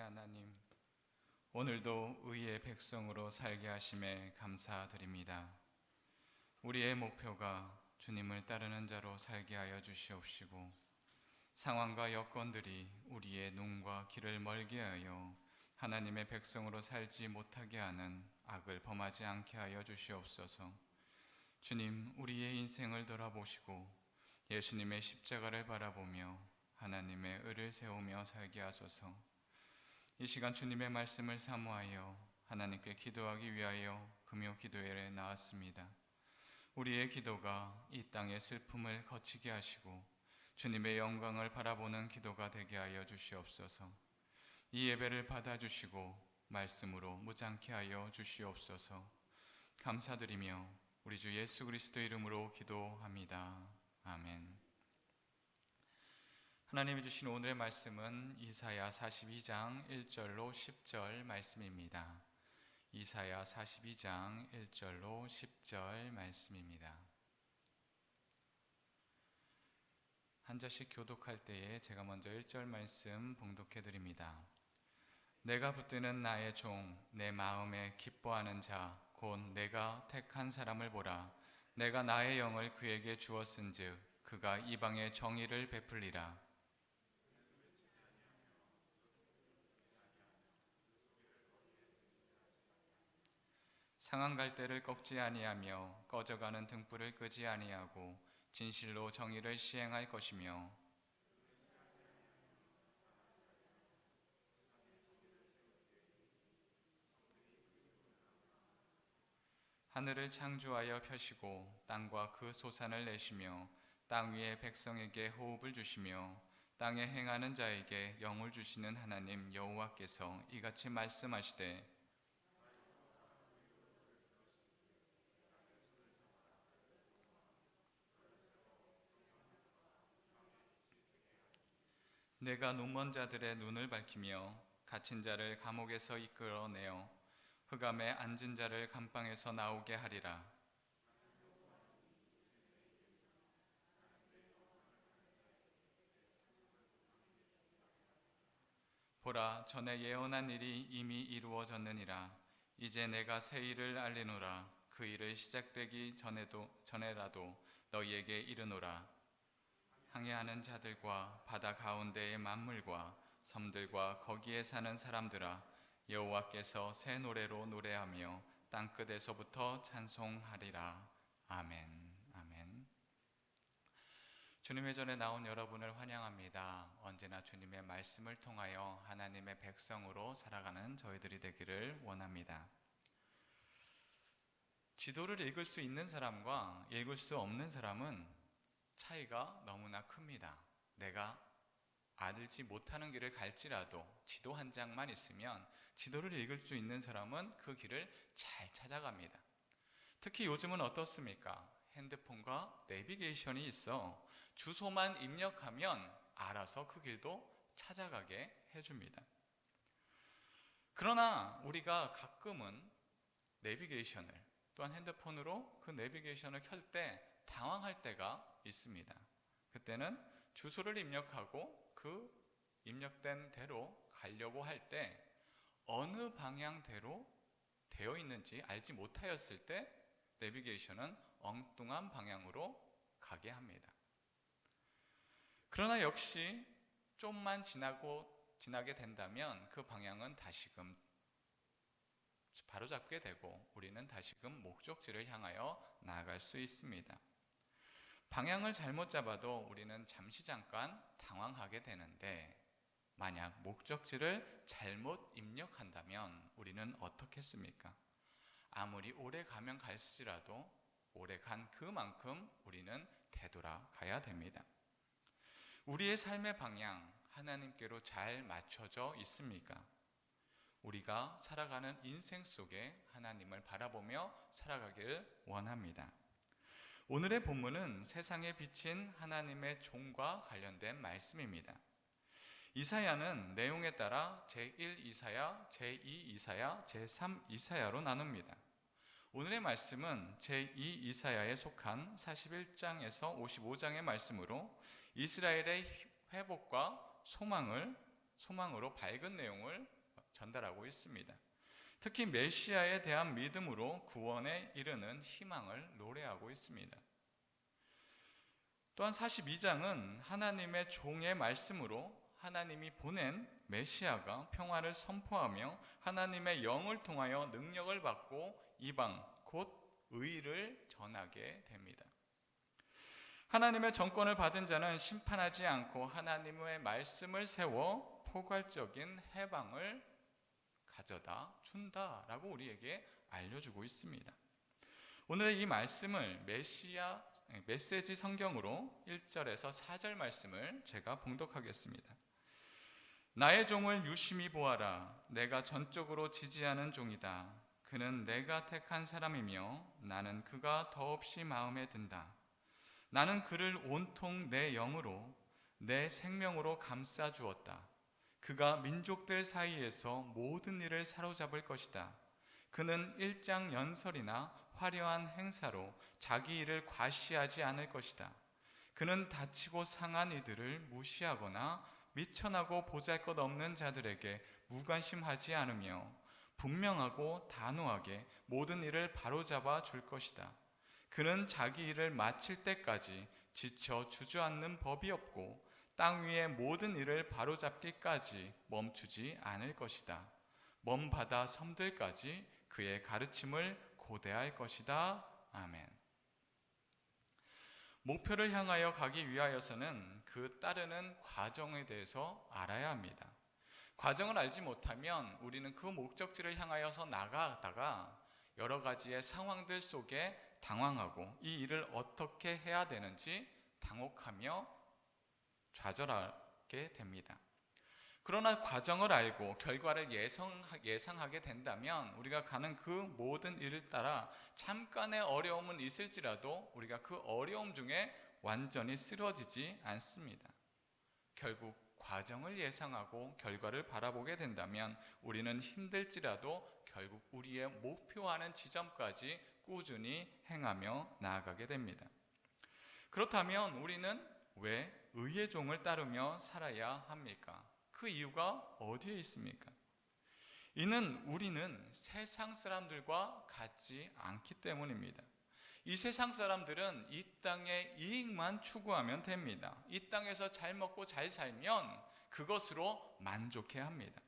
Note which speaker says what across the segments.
Speaker 1: 하나님, 오늘도 의의 백성으로 살게 하심에 감사드립니다. 우리의 목표가 주님을 따르는 자로 살게 하여 주시옵시고, 상황과 여건들이 우리의 눈과 귀를 멀게 하여 하나님의 백성으로 살지 못하게 하는 악을 범하지 않게 하여 주시옵소서. 주님, 우리의 인생을 돌아보시고 예수님의 십자가를 바라보며 하나님의 의를 세우며 살게 하소서. 이 시간 주님의 말씀을 사모하여 하나님께 기도하기 위하여 금요 기도회에 나왔습니다. 우리의 기도가 이 땅의 슬픔을 거치게 하시고 주님의 영광을 바라보는 기도가 되게 하여 주시옵소서. 이 예배를 받아주시고 말씀으로 무장케 하여 주시옵소서. 감사드리며 우리 주 예수 그리스도 이름으로 기도합니다. 아멘. 하나님이 주신 오늘의 말씀은 이사야 42장 1절로 10절 말씀입니다. 이사야 42장 1절로 10절 말씀입니다. 한 절씩 교독할 때에 제가 먼저 1절 말씀 봉독해 드립니다. 내가 붙드는 나의 종, 내 마음에 기뻐하는 자, 곧 내가 택한 사람을 보라. 내가 나의 영을 그에게 주었은즉 그가 이방의 정의를 베풀리라. 상한 갈대를 꺾지 아니하며 꺼져가는 등불을 끄지 아니하고 진실로 정의를 시행할 것이며 하늘을 창조하여 펴시고 땅과 그 소산을 내시며 땅 위의 백성에게 호흡을 주시며 땅에 행하는 자에게 영을 주시는 하나님 여호와께서 이같이 말씀하시되 내가 눈먼 자들의 눈을 밝히며 갇힌 자를 감옥에서 이끌어내어 흑암에 앉은 자를 감방에서 나오게 하리라. 보라, 전에 예언한 일이 이미 이루어졌느니라. 이제 내가 새 일을 알리노라. 그 일을 시작되기 전에라도 너희에게 이르노라. 항해하는 자들과 바다 가운데의 만물과 섬들과 거기에 사는 사람들아, 여호와께서 새 노래로 노래하며 땅끝에서부터 찬송하리라. 아멘. 아멘. 주님의 전에 나온 여러분을 환영합니다. 언제나 주님의 말씀을 통하여 하나님의 백성으로 살아가는 저희들이 되기를 원합니다. 지도를 읽을 수 있는 사람과 읽을 수 없는 사람은 차이가 너무나 큽니다. 내가 알지 못하는 길을 갈지라도 지도 한 장만 있으면 지도를 읽을 수 있는 사람은 그 길을 잘 찾아갑니다. 특히 요즘은 어떻습니까? 핸드폰과 내비게이션이 있어 주소만 입력하면 알아서 그 길도 찾아가게 해줍니다. 그러나 우리가 가끔은 내비게이션을 또한 핸드폰으로 그 내비게이션을 켤 때 당황할 때가 있습니다. 그때는 주소를 입력하고 그 입력된 대로 가려고 할 때 어느 방향대로 되어 있는지 알지 못하였을 때 내비게이션은 엉뚱한 방향으로 가게 합니다. 그러나 역시 좀만 지나게 된다면 그 방향은 다시금 바로잡게 되고 우리는 다시금 목적지를 향하여 나아갈 수 있습니다. 방향을 잘못 잡아도 우리는 잠깐 당황하게 되는데 만약 목적지를 잘못 입력한다면 우리는 어떻겠습니까? 아무리 오래 가면 갈수지라도 오래 간 그만큼 우리는 되돌아가야 됩니다. 우리의 삶의 방향 하나님께로 잘 맞춰져 있습니까? 우리가 살아가는 인생 속에 하나님을 바라보며 살아가기를 원합니다. 오늘의 본문은 세상에 비친 하나님의 종과 관련된 말씀입니다. 이사야는 내용에 따라 제1 이사야, 제2 이사야, 제3 이사야로 나눕니다. 오늘의 말씀은 제2 이사야에 속한 41장에서 55장의 말씀으로 이스라엘의 회복과 소망을 소망으로 밝은 내용을 전달하고 있습니다. 특히 메시아에 대한 믿음으로 구원에 이르는 희망을 노래하고 있습니다. 또한 42장은 하나님의 종의 말씀으로 하나님이 보낸 메시아가 평화를 선포하며 하나님의 영을 통하여 능력을 받고 이방 곧 의를 전하게 됩니다. 하나님의 정권을 받은 자는 심판하지 않고 하나님의 말씀을 세워 포괄적인 해방을 가져다 준다라고 우리에게 알려주고 있습니다. 오늘의 이 말씀을 메시지 성경으로 1절에서 4절 말씀을 제가 봉독하겠습니다. 나의 종을 유심히 보아라. 내가 전적으로 지지하는 종이다. 그는 내가 택한 사람이며 나는 그가 더없이 마음에 든다. 나는 그를 온통 내 영으로 내 생명으로 감싸 주었다. 그가 민족들 사이에서 모든 일을 사로잡을 것이다. 그는 일장연설이나 화려한 행사로 자기 일을 과시하지 않을 것이다. 그는 다치고 상한 이들을 무시하거나 미천하고 보잘것없는 자들에게 무관심하지 않으며 분명하고 단호하게 모든 일을 바로잡아 줄 것이다. 그는 자기 일을 마칠 때까지 지쳐 주저앉는 법이 없고 땅 위의 모든 일을 바로잡기까지 멈추지 않을 것이다. 먼 바다 섬들까지 그의 가르침을 고대할 것이다. 아멘. 목표를 향하여 가기 위하여서는 그 따르는 과정에 대해서 알아야 합니다. 과정을 알지 못하면 우리는 그 목적지를 향하여서 나가다가 여러 가지의 상황들 속에 당황하고 이 일을 어떻게 해야 되는지 당혹하며 좌절하게 됩니다. 그러나 과정을 알고 결과를 예상하게 된다면 우리가 가는 그 모든 일을 따라 잠깐의 어려움은 있을지라도 우리가 그 어려움 중에 완전히 쓰러지지 않습니다. 결국 과정을 예상하고 결과를 바라보게 된다면 우리는 힘들지라도 결국 우리의 목표하는 지점까지 꾸준히 행하며 나아가게 됩니다. 그렇다면 우리는 왜 의의 종을 따르며 살아야 합니까? 그 이유가 어디에 있습니까? 이는 우리는 세상 사람들과 같지 않기 때문입니다. 이 세상 사람들은 이 땅의 이익만 추구하면 됩니다. 이 땅에서 잘 먹고 잘 살면 그것으로 만족해 합니다.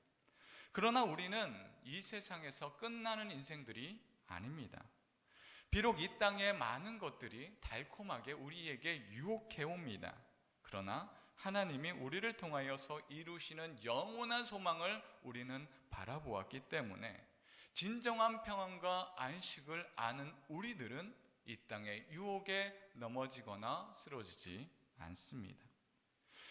Speaker 1: 그러나 우리는 이 세상에서 끝나는 인생들이 아닙니다. 비록 이 땅의 많은 것들이 달콤하게 우리에게 유혹해 옵니다. 그러나 하나님이 우리를 통하여서 이루시는 영원한 소망을 우리는 바라보았기 때문에 진정한 평안과 안식을 아는 우리들은 이 땅의 유혹에 넘어지거나 쓰러지지 않습니다.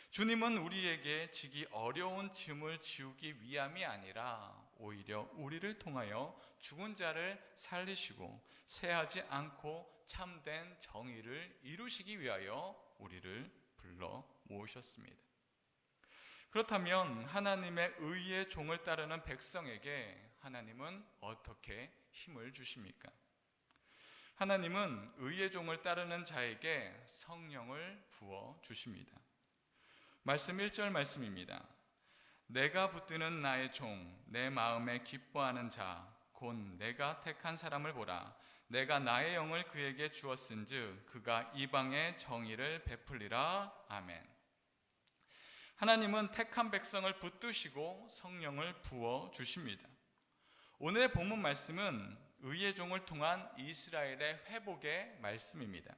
Speaker 1: 주님은 우리에게 지기 어려운 짐을 지우기 위함이 아니라 오히려 우리를 통하여 죽은 자를 살리시고 쇠하지 않고 참된 정의를 이루시기 위하여 우리를 불러 모으셨습니다. 그렇다면 하나님의 의의 종을 따르는 백성에게 하나님은 어떻게 힘을 주십니까? 하나님은 의의 종을 따르는 자에게 성령을 부어 주십니다. 말씀 1절 말씀입니다. 내가 붙드는 나의 종, 내 마음에 기뻐하는 자, 곧 내가 택한 사람을 보라. 내가 나의 영을 그에게 주었은즉 그가 이방의 정의를 베풀리라. 아멘. 하나님은 택한 백성을 붙드시고 성령을 부어 주십니다. 오늘의 본문 말씀은 의의 종을 통한 이스라엘의 회복의 말씀입니다.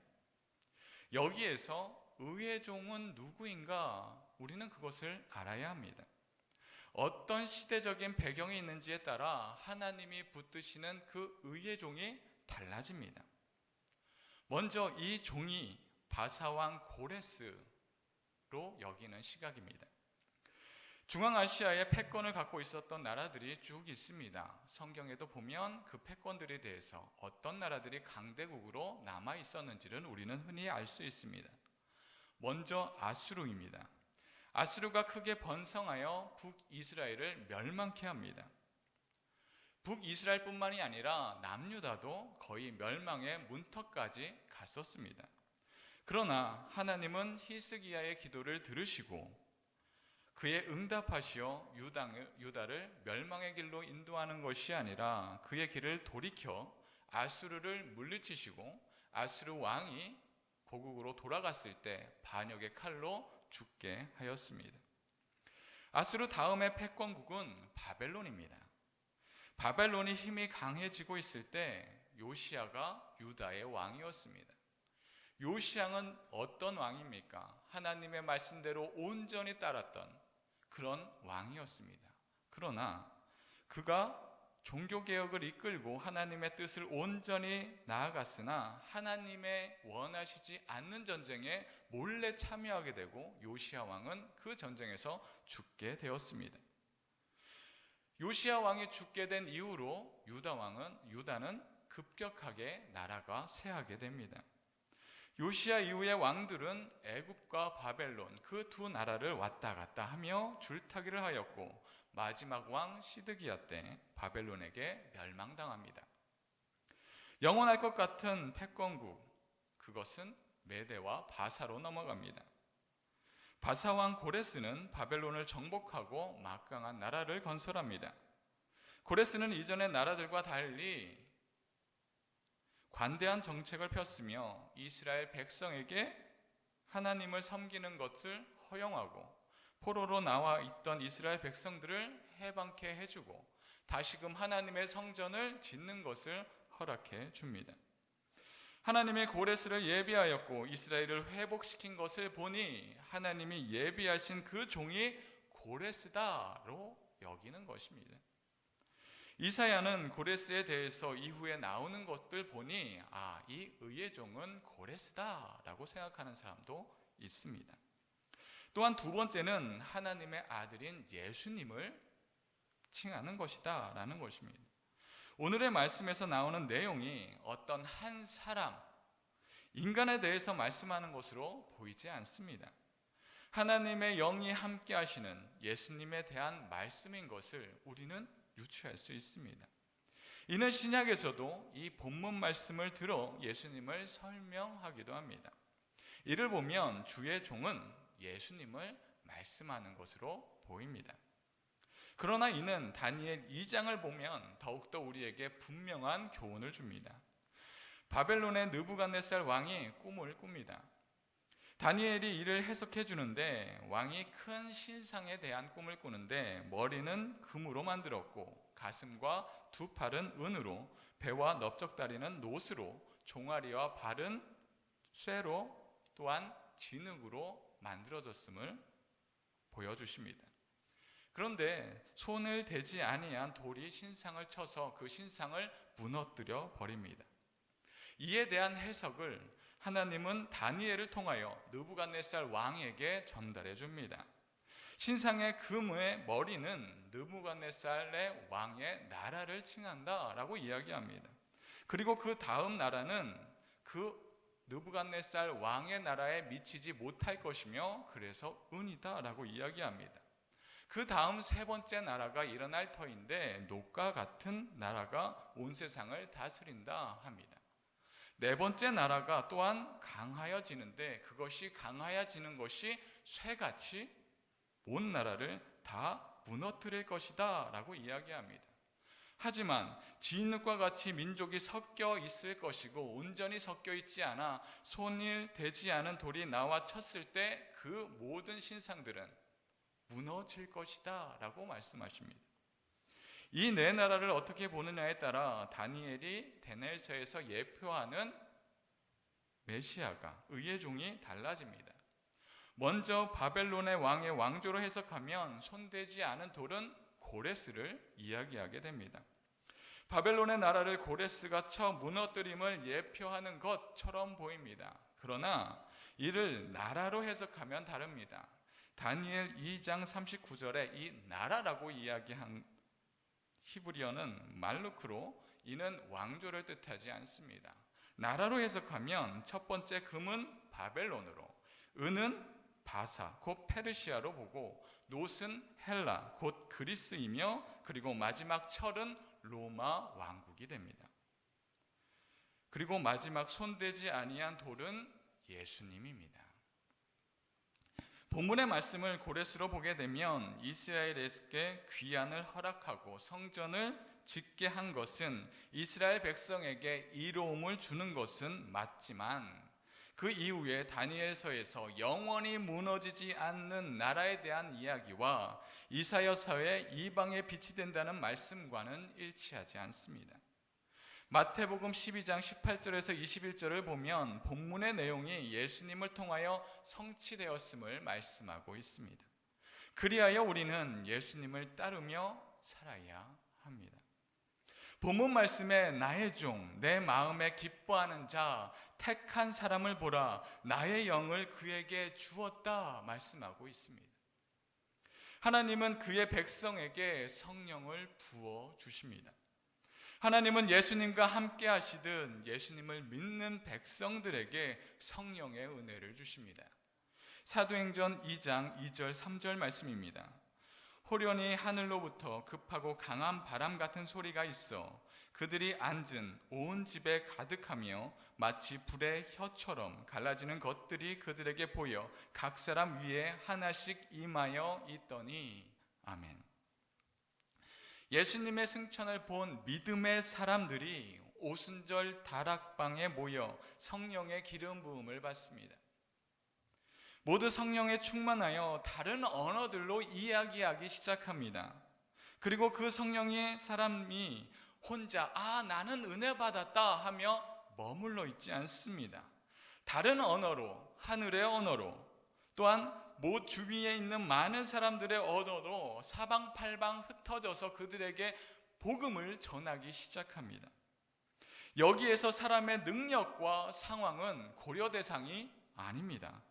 Speaker 1: 여기에서 의의 종은 누구인가? 우리는 그것을 알아야 합니다. 어떤 시대적인 배경이 있는지에 따라 하나님이 붙드시는 그 의의 종이 달라집니다. 먼저 이 종이 바사왕 고레스로 여기는 시각입니다. 중앙아시아에 패권을 갖고 있었던 나라들이 쭉 있습니다. 성경에도 보면 그 패권들에 대해서 어떤 나라들이 강대국으로 남아 있었는지를 우리는 흔히 알 수 있습니다. 먼저 아수르입니다. 아수르가 크게 번성하여 북이스라엘을 멸망케 합니다. 북이스라엘뿐만이 아니라 남유다도 거의 멸망의 문턱까지 갔었습니다. 그러나 하나님은 히스기야의 기도를 들으시고 그의 응답하시어 유다를 멸망의 길로 인도하는 것이 아니라 그의 길을 돌이켜 아수르를 물리치시고 아수르 왕이 고국으로 돌아갔을 때 반역의 칼로 죽게 하였습니다. 아수르 다음의 패권국은 바벨론입니다. 바벨론이 힘이 강해지고 있을 때 요시야가 유다의 왕이었습니다. 요시야는 어떤 왕입니까? 하나님의 말씀대로 온전히 따랐던 그런 왕이었습니다. 그러나 그가 종교개혁을 이끌고 하나님의 뜻을 온전히 나아갔으나 하나님의 원하시지 않는 전쟁에 몰래 참여하게 되고 요시야 왕은 그 전쟁에서 죽게 되었습니다. 요시야 왕이 죽게 된 이후로 유다는 급격하게 나라가 쇠하게 됩니다. 요시야 이후의 왕들은 애굽과 바벨론 그 두 나라를 왔다 갔다 하며 줄타기를 하였고 마지막 왕 시드기야 때 바벨론에게 멸망당합니다. 영원할 것 같은 패권국, 그것은 메대와 바사로 넘어갑니다. 바사 왕 고레스는 바벨론을 정복하고 막강한 나라를 건설합니다. 고레스는 이전의 나라들과 달리 관대한 정책을 폈으며 이스라엘 백성에게 하나님을 섬기는 것을 허용하고 포로로 나와 있던 이스라엘 백성들을 해방케 해주고 다시금 하나님의 성전을 짓는 것을 허락해 줍니다. 하나님이 고레스를 예비하였고 이스라엘을 회복시킨 것을 보니 하나님이 예비하신 그 종이 고레스다로 여기는 것입니다. 이사야는 고레스에 대해서 이후에 나오는 것들 보니 이 의의 종은 고레스다라고 생각하는 사람도 있습니다. 또한 두 번째는 하나님의 아들인 예수님을 칭하는 것이다 라는 것입니다. 오늘의 말씀에서 나오는 내용이 어떤 한 사람, 인간에 대해서 말씀하는 것으로 보이지 않습니다. 하나님의 영이 함께 하시는 예수님에 대한 말씀인 것을 우리는 유추할 수 있습니다. 이는 신약에서도 이 본문 말씀을 들어 예수님을 설명하기도 합니다. 이를 보면 주의 종은 예수님을 말씀하는 것으로 보입니다. 그러나 이는 다니엘 2장을 보면 더욱더 우리에게 분명한 교훈을 줍니다. 바벨론의 느부갓네살 왕이 꿈을 꿉니다. 다니엘이 이를 해석해 주는데 왕이 큰 신상에 대한 꿈을 꾸는데 머리는 금으로 만들었고 가슴과 두 팔은 은으로 배와 넓적다리는 노스로 종아리와 발은 쇠로 또한 진흙으로 만들어졌음을 보여주십니다. 그런데 손을 대지 아니한 돌이 신상을 쳐서 그 신상을 무너뜨려 버립니다. 이에 대한 해석을 하나님은 다니엘을 통하여 느부갓네살 왕에게 전달해 줍니다. 신상의 금의 머리는 느부갓네살의 왕의 나라를 칭한다라고 이야기합니다. 그리고 그 다음 나라는 그 느부갓네살 왕의 나라에 미치지 못할 것이며 그래서 은이다라고 이야기합니다. 그 다음 세 번째 나라가 일어날 터인데 녹과 같은 나라가 온 세상을 다스린다 합니다. 네 번째 나라가 또한 강하여지는데 그것이 강하여지는 것이 쇠같이 온 나라를 다 무너뜨릴 것이다 라고 이야기합니다. 하지만 진흙과 같이 민족이 섞여 있을 것이고 온전히 섞여 있지 않아 손을 대지 않은 돌이 나와 쳤을 때 그 모든 신상들은 무너질 것이다 라고 말씀하십니다. 이 네 나라를 어떻게 보느냐에 따라 다니엘이 다니엘서에서 예표하는 메시아가 의의 종이 달라집니다. 먼저 바벨론의 왕의 왕조로 해석하면 손대지 않은 돌은 고레스를 이야기하게 됩니다. 바벨론의 나라를 고레스가 쳐 무너뜨림을 예표하는 것처럼 보입니다. 그러나 이를 나라로 해석하면 다릅니다. 다니엘 2장 39절에 이 나라라고 이야기한 히브리어는 말루크로 이는 왕조를 뜻하지 않습니다. 나라로 해석하면 첫 번째 금은 바벨론으로, 은은 바사 곧 페르시아로 보고 노스는 헬라 곧 그리스이며 그리고 마지막 철은 로마 왕국이 됩니다. 그리고 마지막 손대지 아니한 돌은 예수님입니다. 본문의 말씀을 고레스로 보게 되면 이스라엘에게 귀환을 허락하고 성전을 짓게 한 것은 이스라엘 백성에게 이로움을 주는 것은 맞지만 그 이후에 다니엘서에서 영원히 무너지지 않는 나라에 대한 이야기와 이사야서의 이방에 빛이 된다는 말씀과는 일치하지 않습니다. 마태복음 12장 18절에서 21절을 보면 본문의 내용이 예수님을 통하여 성취되었음을 말씀하고 있습니다. 그리하여 우리는 예수님을 따르며 살아야 합니다. 본문 말씀에 나의 종, 내 마음에 기뻐하는 자, 택한 사람을 보라, 나의 영을 그에게 주었다 말씀하고 있습니다. 하나님은 그의 백성에게 성령을 부어 주십니다. 하나님은 예수님과 함께 하시듯 예수님을 믿는 백성들에게 성령의 은혜를 주십니다. 사도행전 2장 2절 3절 말씀입니다. 호련히 하늘로부터 급하고 강한 바람 같은 소리가 있어 그들이 앉은 온 집에 가득하며 마치 불의 혀처럼 갈라지는 것들이 그들에게 보여 각 사람 위에 하나씩 임하여 있더니 아멘. 예수님의 승천을 본 믿음의 사람들이 오순절 다락방에 모여 성령의 기름 부음을 받습니다. 모두 성령에 충만하여 다른 언어들로 이야기하기 시작합니다. 그리고 그 성령의 사람이 혼자 나는 은혜 받았다 하며 머물러 있지 않습니다. 다른 언어로, 하늘의 언어로, 또한 주위에 있는 많은 사람들의 언어로 사방팔방 흩어져서 그들에게 복음을 전하기 시작합니다. 여기에서 사람의 능력과 상황은 고려 대상이 아닙니다.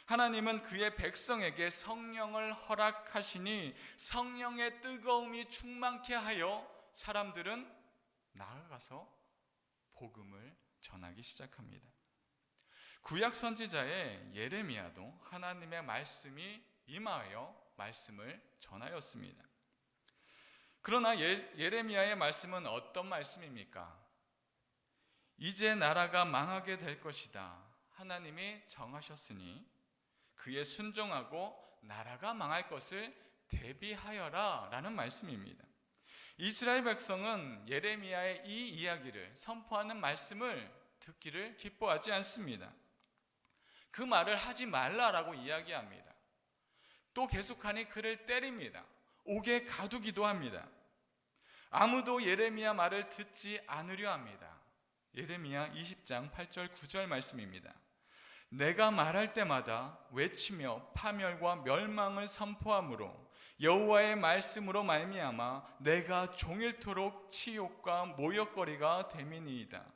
Speaker 1: 하나님은 그의 백성에게 성령을 허락하시니 성령의 뜨거움이 충만케 하여 사람들은 나아가서 복음을 전하기 시작합니다. 구약 선지자의 예레미야도 하나님의 말씀이 임하여 말씀을 전하였습니다. 그러나 예레미야의 말씀은 어떤 말씀입니까? 이제 나라가 망하게 될 것이다. 하나님이 정하셨으니 그에 순종하고 나라가 망할 것을 대비하여라 라는 말씀입니다. 이스라엘 백성은 예레미야의 이 이야기를 선포하는 말씀을 듣기를 기뻐하지 않습니다. 그 말을 하지 말라라고 이야기합니다. 또 계속하니 그를 때립니다. 옥에 가두기도 합니다. 아무도 예레미야 말을 듣지 않으려 합니다. 예레미야 20장 8절 9절 말씀입니다. 내가 말할 때마다 외치며 파멸과 멸망을 선포함으로 여호와의 말씀으로 말미암아 내가 종일토록 치욕과 모욕거리가 됨이니이다.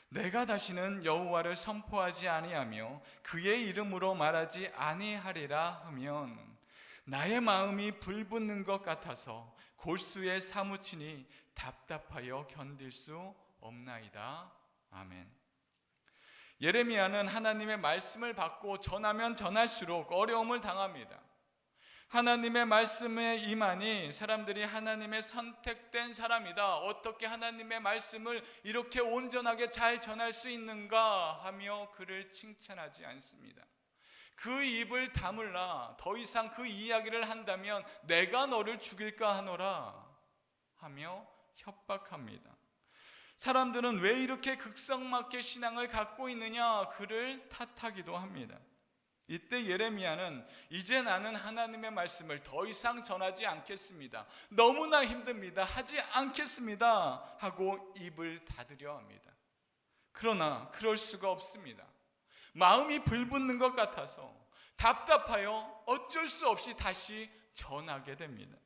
Speaker 1: 내가 다시는 여호와를 선포하지 아니하며 그의 이름으로 말하지 아니하리라 하면 나의 마음이 불붙는 것 같아서 골수에 사무치니 답답하여 견딜 수 없나이다. 아멘. 예레미야는 하나님의 말씀을 받고 전하면 전할수록 어려움을 당합니다. 하나님의 말씀에 임하니 사람들이 하나님의 선택된 사람이다. 어떻게 하나님의 말씀을 이렇게 온전하게 잘 전할 수 있는가 하며 그를 칭찬하지 않습니다. 그 입을 다물라. 더 이상 그 이야기를 한다면 내가 너를 죽일까 하노라 하며 협박합니다. 사람들은 왜 이렇게 극성맞게 신앙을 갖고 있느냐 그를 탓하기도 합니다. 이때 예레미야는 이제 나는 하나님의 말씀을 더 이상 전하지 않겠습니다. 너무나 힘듭니다. 하지 않겠습니다. 하고 입을 닫으려 합니다. 그러나 그럴 수가 없습니다. 마음이 불붙는 것 같아서 답답하여 어쩔 수 없이 다시 전하게 됩니다.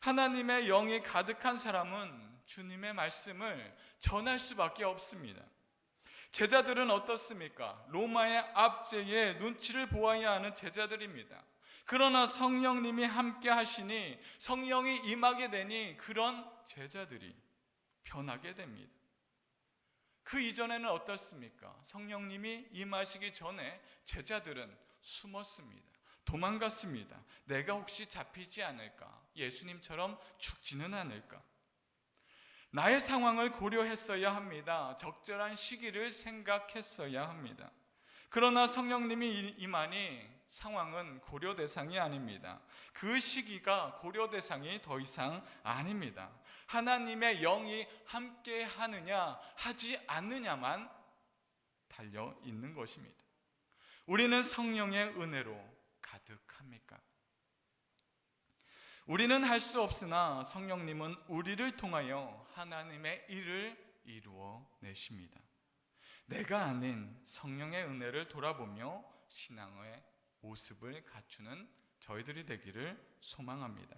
Speaker 1: 하나님의 영이 가득한 사람은 주님의 말씀을 전할 수밖에 없습니다. 제자들은 어떻습니까? 로마의 압제에 눈치를 보아야 하는 제자들입니다. 그러나 성령님이 함께 하시니 성령이 임하게 되니 그런 제자들이 변하게 됩니다. 그 이전에는 어떻습니까? 성령님이 임하시기 전에 제자들은 숨었습니다. 도망갔습니다. 내가 혹시 잡히지 않을까? 예수님처럼 죽지는 않을까? 나의 상황을 고려했어야 합니다. 적절한 시기를 생각했어야 합니다. 그러나 성령님이 임하니 상황은 고려 대상이 아닙니다. 그 시기가 고려 대상이 더 이상 아닙니다. 하나님의 영이 함께 하느냐 하지 않느냐만 달려 있는 것입니다. 우리는 성령의 은혜로 가득합니까? 우리는 할 수 없으나 성령님은 우리를 통하여 하나님의 일을 이루어 내십니다. 내가 아닌 성령의 은혜를 돌아보며 신앙의 모습을 갖추는 저희들이 되기를 소망합니다.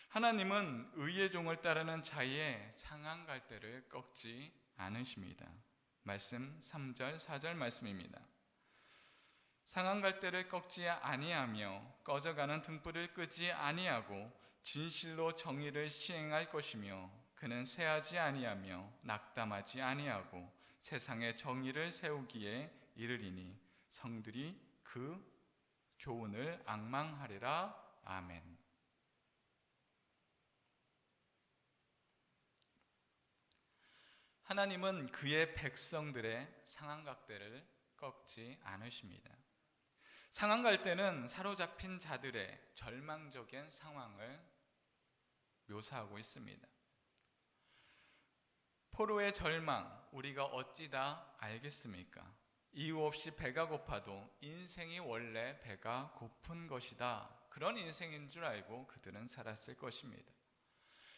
Speaker 1: 하나님은 의의 종을 따르는 자의 상한 갈대를 꺾지 않으십니다. 말씀 3절 4절 말씀입니다. 상한 갈대를 꺾지 아니하며 꺼져가는 등불을 끄지 아니하고 진실로 정의를 시행할 것이며 그는 쇠하지 아니하며 낙담하지 아니하고 세상에 정의를 세우기에 이르리니 성들이 그 교훈을 앙망하리라. 아멘. 하나님은 그의 백성들의 상한 갈대를 꺾지 않으십니다. 상한 갈대는 사로잡힌 자들의 절망적인 상황을 묘사하고 있습니다. 포로의 절망, 우리가 어찌 다 알겠습니까? 이유 없이 배가 고파도 인생이 원래 배가 고픈 것이다. 그런 인생인 줄 알고 그들은 살았을 것입니다.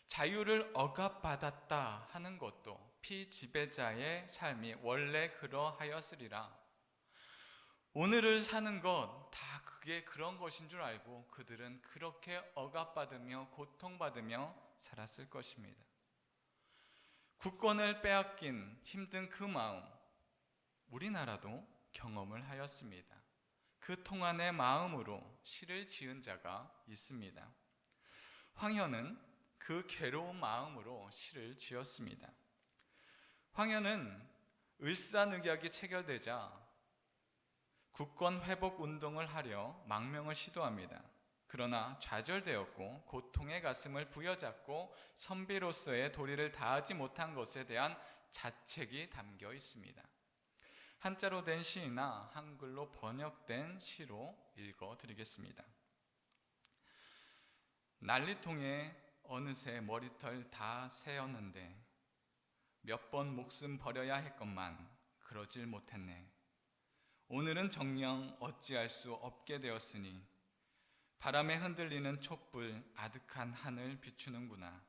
Speaker 1: 자유를 억압받았다 하는 것도 피지배자의 삶이 원래 그러하였으리라. 오늘을 사는 것 다 그게 그런 것인 줄 알고 그들은 그렇게 억압받으며 고통받으며 살았을 것입니다. 국권을 빼앗긴 힘든 그 마음, 우리나라도 경험을 하였습니다. 그 통한의 마음으로 시를 지은 자가 있습니다. 황현은 그 괴로운 마음으로 시를 지었습니다. 황현은 을사늑약이 체결되자 국권 회복 운동을 하려 망명을 시도합니다. 그러나 좌절되었고 고통의 가슴을 부여잡고 선비로서의 도리를 다하지 못한 것에 대한 자책이 담겨 있습니다. 한자로 된 시나 한글로 번역된 시로 읽어드리겠습니다. 난리통에 어느새 머리털 다 새었는데 몇 번 목숨 버려야 했건만 그러질 못했네. 오늘은 정녕 어찌할 수 없게 되었으니 바람에 흔들리는 촛불 아득한 하늘 비추는구나.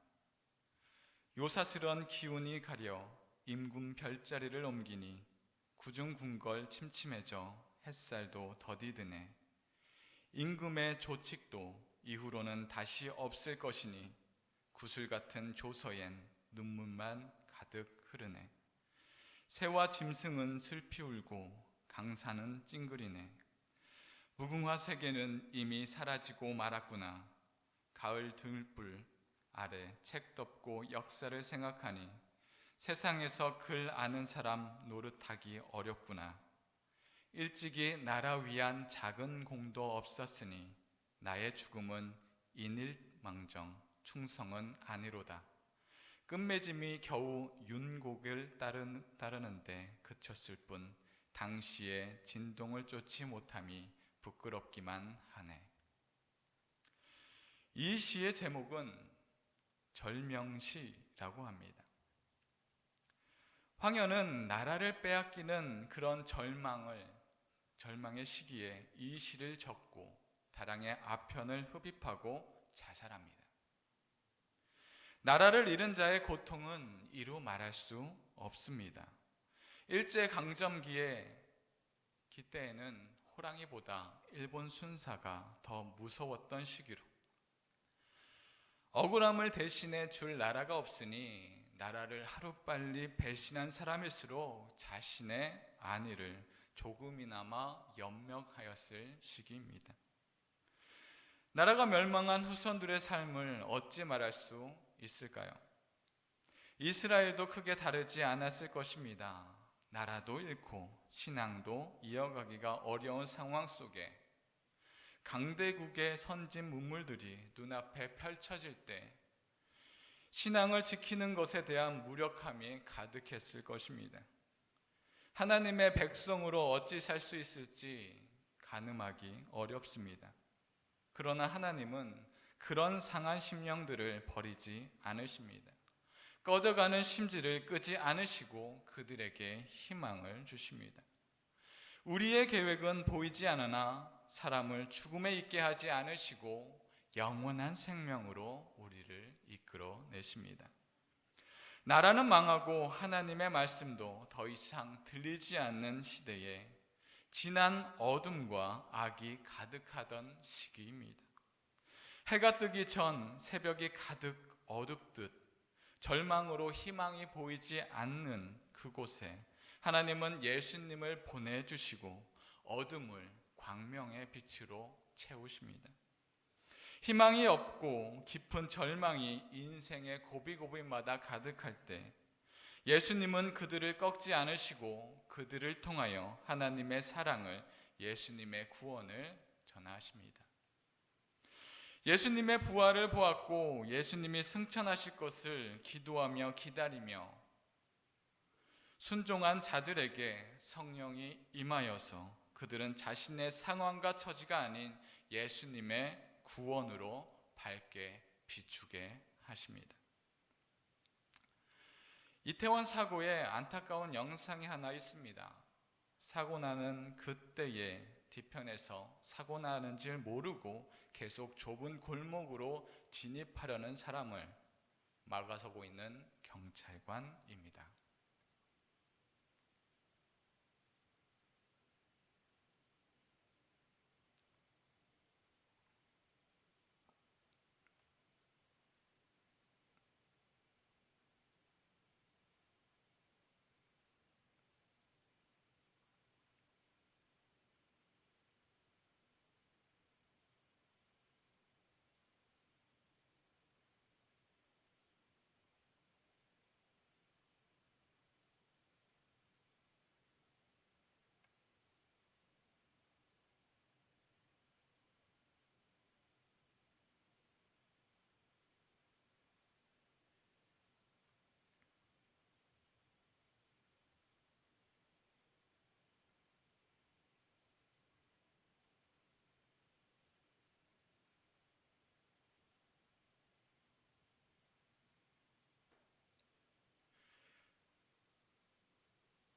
Speaker 1: 요사스런 기운이 가려 임금 별자리를 옮기니 구중궁궐 침침해져 햇살도 더디드네. 임금의 조칙도 이후로는 다시 없을 것이니 구슬 같은 조서엔 눈물만 가득 흐르네. 새와 짐승은 슬피 울고 강산은 찡그리네. 무궁화 세계는 이미 사라지고 말았구나. 가을 들불 아래 책 덮고 역사를 생각하니 세상에서 글 아는 사람 노릇하기 어렵구나. 일찍이 나라 위한 작은 공도 없었으니 나의 죽음은 인일망정 충성은 아니로다. 끝맺음이 겨우 윤곡을 따르는데 그쳤을 뿐 당시의 진동을 쫓지 못함이 부끄럽기만 하네. 이 시의 제목은 절명시라고 합니다. 황현은 나라를 빼앗기는 그런 절망의 시기에 이 시를 적고 다랑의 아편을 흡입하고 자살합니다. 나라를 잃은 자의 고통은 이루 말할 수 없습니다. 일제강점기에 그때에는 호랑이보다 일본 순사가 더 무서웠던 시기로 억울함을 대신해 줄 나라가 없으니 나라를 하루빨리 배신한 사람일수록 자신의 안위를 조금이나마 연명하였을 시기입니다. 나라가 멸망한 후손들의 삶을 어찌 말할 수 있을까요? 이스라엘도 크게 다르지 않았을 것입니다. 나라도 잃고 신앙도 이어가기가 어려운 상황 속에 강대국의 선진 문물들이 눈앞에 펼쳐질 때 신앙을 지키는 것에 대한 무력함이 가득했을 것입니다. 하나님의 백성으로 어찌 살 수 있을지 가늠하기 어렵습니다. 그러나 하나님은 그런 상한 심령들을 버리지 않으십니다. 꺼져가는 심지를 끄지 않으시고 그들에게 희망을 주십니다. 우리의 계획은 보이지 않으나 사람을 죽음에 있게 하지 않으시고 영원한 생명으로 우리를 이끌어 내십니다. 나라는 망하고 하나님의 말씀도 더 이상 들리지 않는 시대에 진한 어둠과 악이 가득하던 시기입니다. 해가 뜨기 전 새벽이 가득 어둡듯 절망으로 희망이 보이지 않는 그곳에 하나님은 예수님을 보내주시고 어둠을 광명의 빛으로 채우십니다. 희망이 없고 깊은 절망이 인생의 고비고비마다 가득할 때 예수님은 그들을 꺾지 않으시고 그들을 통하여 하나님의 사랑을, 예수님의 구원을 전하십니다. 예수님의 부활을 보았고 예수님이 승천하실 것을 기도하며 기다리며 순종한 자들에게 성령이 임하여서 그들은 자신의 상황과 처지가 아닌 예수님의 구원으로 밝게 비추게 하십니다. 이태원 사고에 안타까운 영상이 하나 있습니다. 사고 나는 그때에 뒤편에서 사고 나는 줄 모르고 계속 좁은 골목으로 진입하려는 사람을 막아서고 있는 경찰관입니다.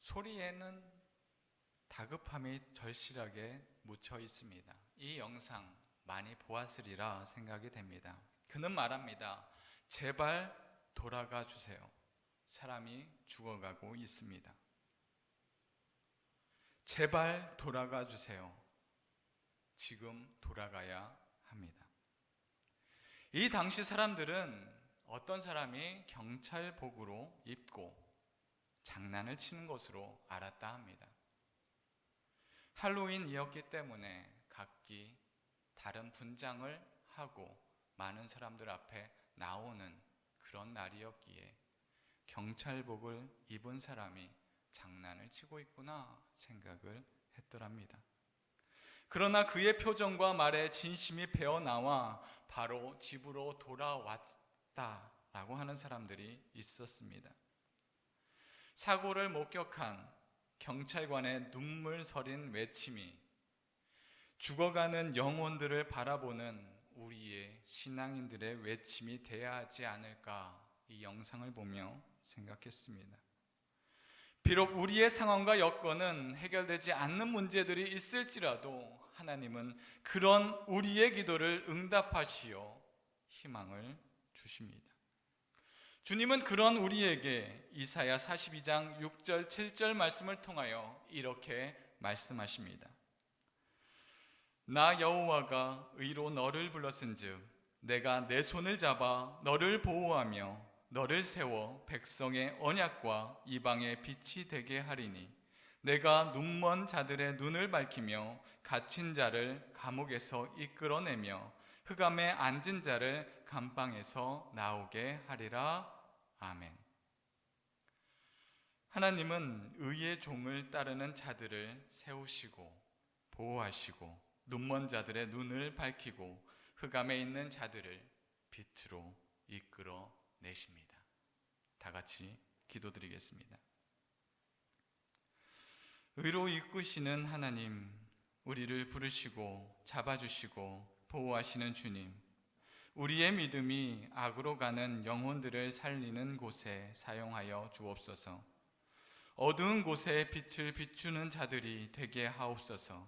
Speaker 1: 소리에는 다급함이 절실하게 묻혀 있습니다. 이 영상 많이 보았으리라 생각이 됩니다. 그는 말합니다. 제발 돌아가 주세요. 사람이 죽어가고 있습니다. 제발 돌아가 주세요. 지금 돌아가야 합니다. 이 당시 사람들은 어떤 사람이 경찰복으로 입고 장난을 치는 것으로 알았다 합니다. 할로윈이었기 때문에 각기 다른 분장을 하고 많은 사람들 앞에 나오는 그런 날이었기에 경찰복을 입은 사람이 장난을 치고 있구나 생각을 했더랍니다. 그러나 그의 표정과 말에 진심이 배어나와 바로 집으로 돌아왔다라고 하는 사람들이 있었습니다. 사고를 목격한 경찰관의 눈물 서린 외침이 죽어가는 영혼들을 바라보는 우리의 신앙인들의 외침이 돼야 하지 않을까 이 영상을 보며 생각했습니다. 비록 우리의 상황과 여건은 해결되지 않는 문제들이 있을지라도 하나님은 그런 우리의 기도를 응답하시어 희망을 주십니다. 주님은 그런 우리에게 이사야 42장 6절 7절 말씀을 통하여 이렇게 말씀하십니다. 나 여호와가 의로 너를 불렀은즉 내가 내 손을 잡아 너를 보호하며 너를 세워 백성의 언약과 이방의 빛이 되게 하리니 내가 눈먼 자들의 눈을 밝히며 갇힌 자를 감옥에서 이끌어내며 흑암에 앉은 자를 감방에서 나오게 하리라. 아멘. 하나님은 의의 종을 따르는 자들을 세우시고 보호하시고 눈먼 자들의 눈을 밝히고 흑암에 있는 자들을 빛으로 이끌어 내십니다. 다 같이 기도드리겠습니다. 의로 이끄시는 하나님, 우리를 부르시고 잡아주시고 보호하시는 주님, 우리의 믿음이 악으로 가는 영혼들을 살리는 곳에 사용하여 주옵소서. 어두운 곳에 빛을 비추는 자들이 되게 하옵소서.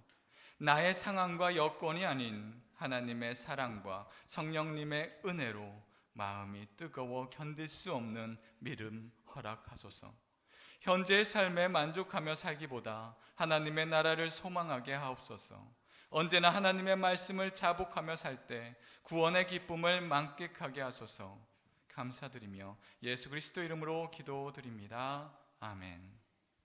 Speaker 1: 나의 상황과 여건이 아닌 하나님의 사랑과 성령님의 은혜로 마음이 뜨거워 견딜 수 없는 믿음 허락하소서. 현재의 삶에 만족하며 살기보다 하나님의 나라를 소망하게 하옵소서. 언제나 하나님의 말씀을 자복하며 살 때 구원의 기쁨을 만끽하게 하소서. 감사드리며 예수 그리스도 이름으로 기도드립니다. 아멘.